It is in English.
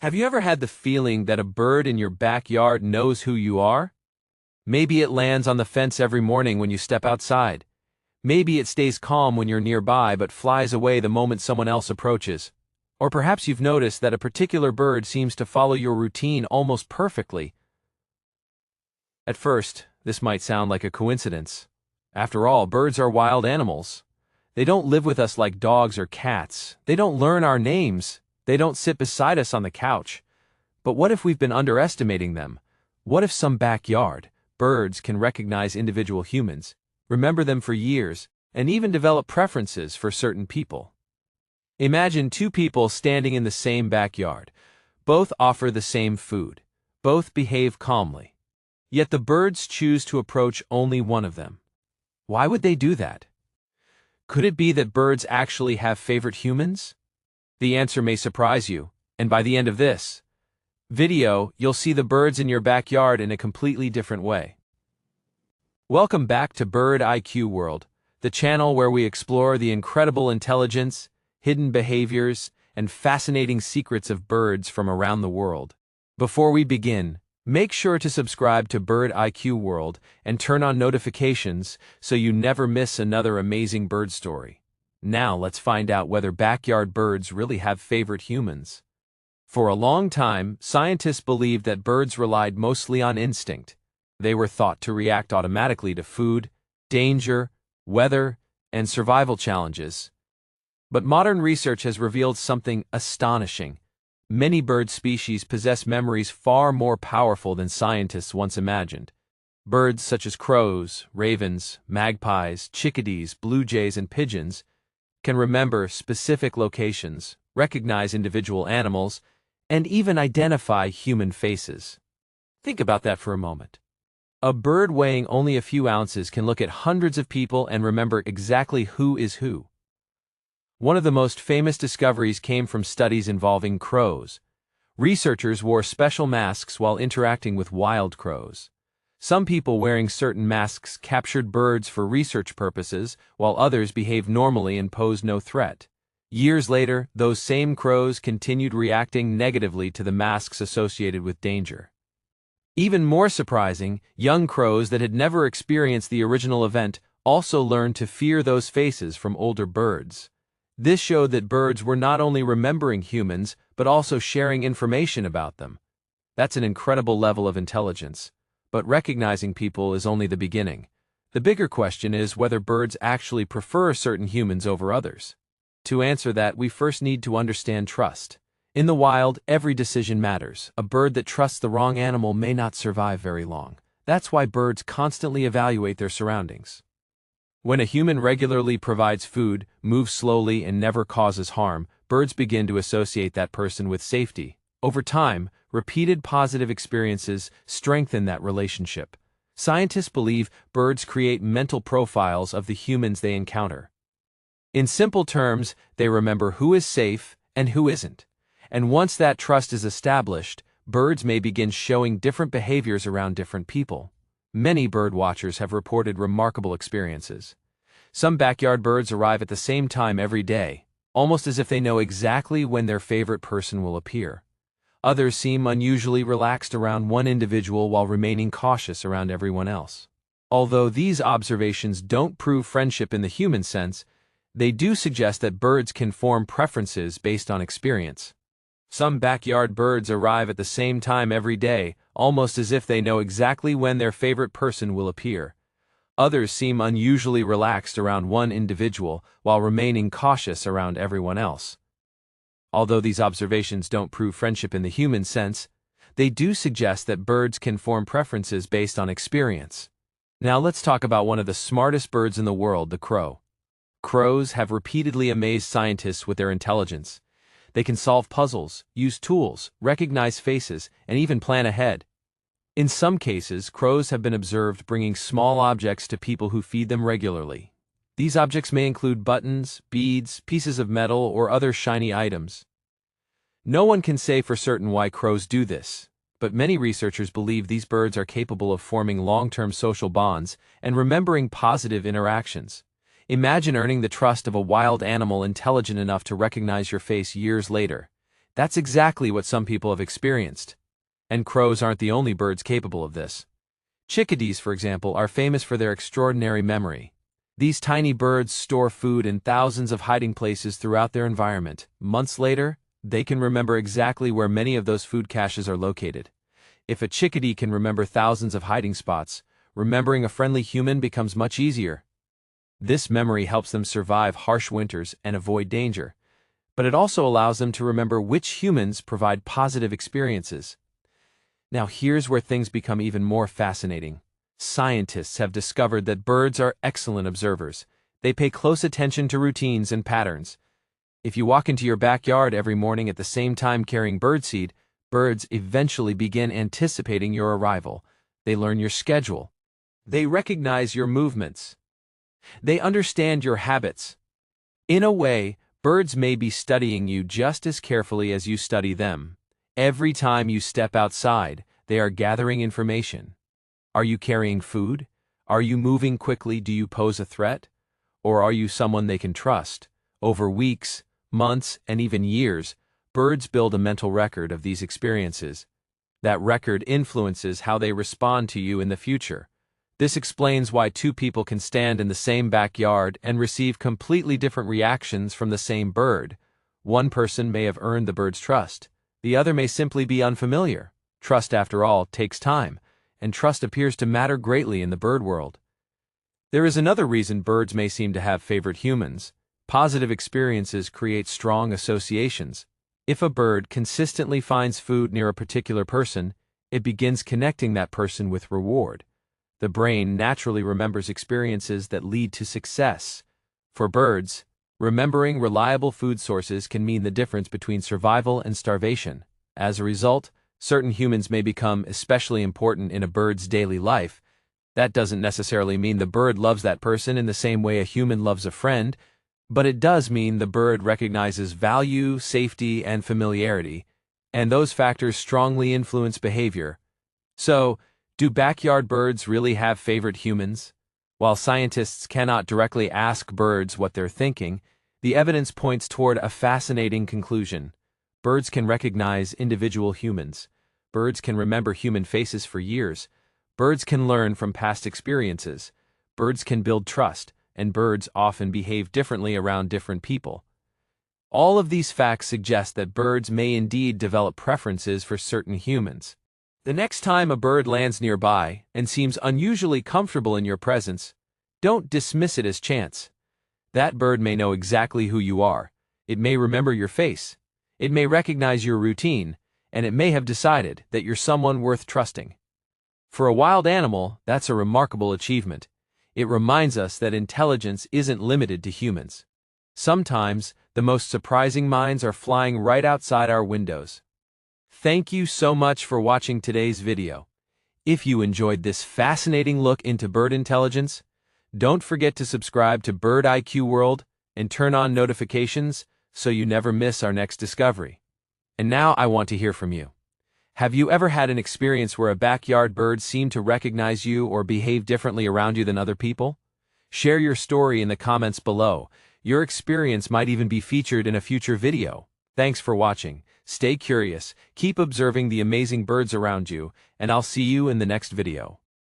Have you ever had the feeling that a bird in your backyard knows who you are? Maybe it lands on the fence every morning when you step outside. Maybe it stays calm when you're nearby but flies away the moment someone else approaches. Or perhaps you've noticed that a particular bird seems to follow your routine almost perfectly. At first, this might sound like a coincidence. After all, birds are wild animals. They don't live with us like dogs or cats. They don't learn our names. They don't sit beside us on the couch. But what if we've been underestimating them? What if some backyard birds can recognize individual humans, remember them for years, and even develop preferences for certain people? Imagine two people standing in the same backyard. Both offer the same food. Both behave calmly. Yet the birds choose to approach only one of them. Why would they do that? Could it be that birds actually have favorite humans? The answer may surprise you, and by the end of this video, you'll see the birds in your backyard in a completely different way. Welcome back to Bird IQ World, the channel where we explore the incredible intelligence, hidden behaviors, and fascinating secrets of birds from around the world. Before we begin, make sure to subscribe to Bird IQ World and turn on notifications so you never miss another amazing bird story. Now let's find out whether backyard birds really have favorite humans. For a long time, scientists believed that birds relied mostly on instinct. They were thought to react automatically to food, danger, weather, and survival challenges. But modern research has revealed something astonishing. Many bird species possess memories far more powerful than scientists once imagined. Birds such as crows, ravens, magpies, chickadees, blue jays, and pigeons can remember specific locations, recognize individual animals, and even identify human faces. Think about that for a moment. A bird weighing only a few ounces can look at hundreds of people and remember exactly who is who. One of the most famous discoveries came from studies involving crows. Researchers wore special masks while interacting with wild crows. Some people wearing certain masks captured birds for research purposes, while others behaved normally and posed no threat. Years later, those same crows continued reacting negatively to the masks associated with danger. Even more surprising, young crows that had never experienced the original event also learned to fear those faces from older birds. This showed that birds were not only remembering humans, but also sharing information about them. That's an incredible level of intelligence. But recognizing people is only the beginning. The bigger question is whether birds actually prefer certain humans over others. To answer that, we first need to understand trust. In the wild, every decision matters. A bird that trusts the wrong animal may not survive very long. That's why birds constantly evaluate their surroundings. When a human regularly provides food, moves slowly, and never causes harm, birds begin to associate that person with safety. Over time, repeated positive experiences strengthen that relationship. Scientists believe birds create mental profiles of the humans they encounter. In simple terms, they remember who is safe and who isn't. And once that trust is established, birds may begin showing different behaviors around different people. Many bird watchers have reported remarkable experiences. Some backyard birds arrive at the same time every day, almost as if they know exactly when their favorite person will appear. Others seem unusually relaxed around one individual while remaining cautious around everyone else. Although these observations don't prove friendship in the human sense, they do suggest that birds can form preferences based on experience. Some backyard birds arrive at the same time every day, almost as if they know exactly when their favorite person will appear. Others seem unusually relaxed around one individual while remaining cautious around everyone else. Although these observations don't prove friendship in the human sense, they do suggest that birds can form preferences based on experience. Now let's talk about one of the smartest birds in the world, the crow. Crows have repeatedly amazed scientists with their intelligence. They can solve puzzles, use tools, recognize faces, and even plan ahead. In some cases, crows have been observed bringing small objects to people who feed them regularly. These objects may include buttons, beads, pieces of metal, or other shiny items. No one can say for certain why crows do this, but many researchers believe these birds are capable of forming long-term social bonds and remembering positive interactions. Imagine earning the trust of a wild animal intelligent enough to recognize your face years later. That's exactly what some people have experienced. And crows aren't the only birds capable of this. Chickadees, for example, are famous for their extraordinary memory. These tiny birds store food in thousands of hiding places throughout their environment. Months later, they can remember exactly where many of those food caches are located. If a chickadee can remember thousands of hiding spots, remembering a friendly human becomes much easier. This memory helps them survive harsh winters and avoid danger, but it also allows them to remember which humans provide positive experiences. Now here's where things become even more fascinating. Scientists have discovered that birds are excellent observers. They pay close attention to routines and patterns. If you walk into your backyard every morning at the same time carrying birdseed, birds eventually begin anticipating your arrival. They learn your schedule. They recognize your movements. They understand your habits. In a way, birds may be studying you just as carefully as you study them. Every time you step outside, they are gathering information. Are you carrying food? Are you moving quickly? Do you pose a threat? Or are you someone they can trust? Over weeks, months, and even years, birds build a mental record of these experiences. That record influences how they respond to you in the future. This explains why two people can stand in the same backyard and receive completely different reactions from the same bird. One person may have earned the bird's trust. The other may simply be unfamiliar. Trust, after all, takes time, and trust appears to matter greatly in the bird world. There is another reason birds may seem to have favorite humans. Positive experiences create strong associations. If a bird consistently finds food near a particular person, it begins connecting that person with reward. The brain naturally remembers experiences that lead to success. For birds, remembering reliable food sources can mean the difference between survival and starvation. As a result, certain humans may become especially important in a bird's daily life. That doesn't necessarily mean the bird loves that person in the same way a human loves a friend, but it does mean the bird recognizes value, safety, and familiarity, and those factors strongly influence behavior. So, do backyard birds really have favorite humans? While scientists cannot directly ask birds what they're thinking, the evidence points toward a fascinating conclusion. Birds can recognize individual humans. Birds can remember human faces for years. Birds can learn from past experiences. Birds can build trust, and birds often behave differently around different people. All of these facts suggest that birds may indeed develop preferences for certain humans. The next time a bird lands nearby and seems unusually comfortable in your presence, don't dismiss it as chance. That bird may know exactly who you are. It may remember your face. It may recognize your routine, and it may have decided that you're someone worth trusting. For a wild animal, that's a remarkable achievement. It reminds us that intelligence isn't limited to humans. Sometimes, the most surprising minds are flying right outside our windows. Thank you so much for watching today's video. If you enjoyed this fascinating look into bird intelligence, don't forget to subscribe to Bird IQ World and turn on notifications so you never miss our next discovery. And now I want to hear from you. Have you ever had an experience where a backyard bird seemed to recognize you or behave differently around you than other people? Share your story in the comments below. Your experience might even be featured in a future video. Thanks for watching. Stay curious, keep observing the amazing birds around you, and I'll see you in the next video.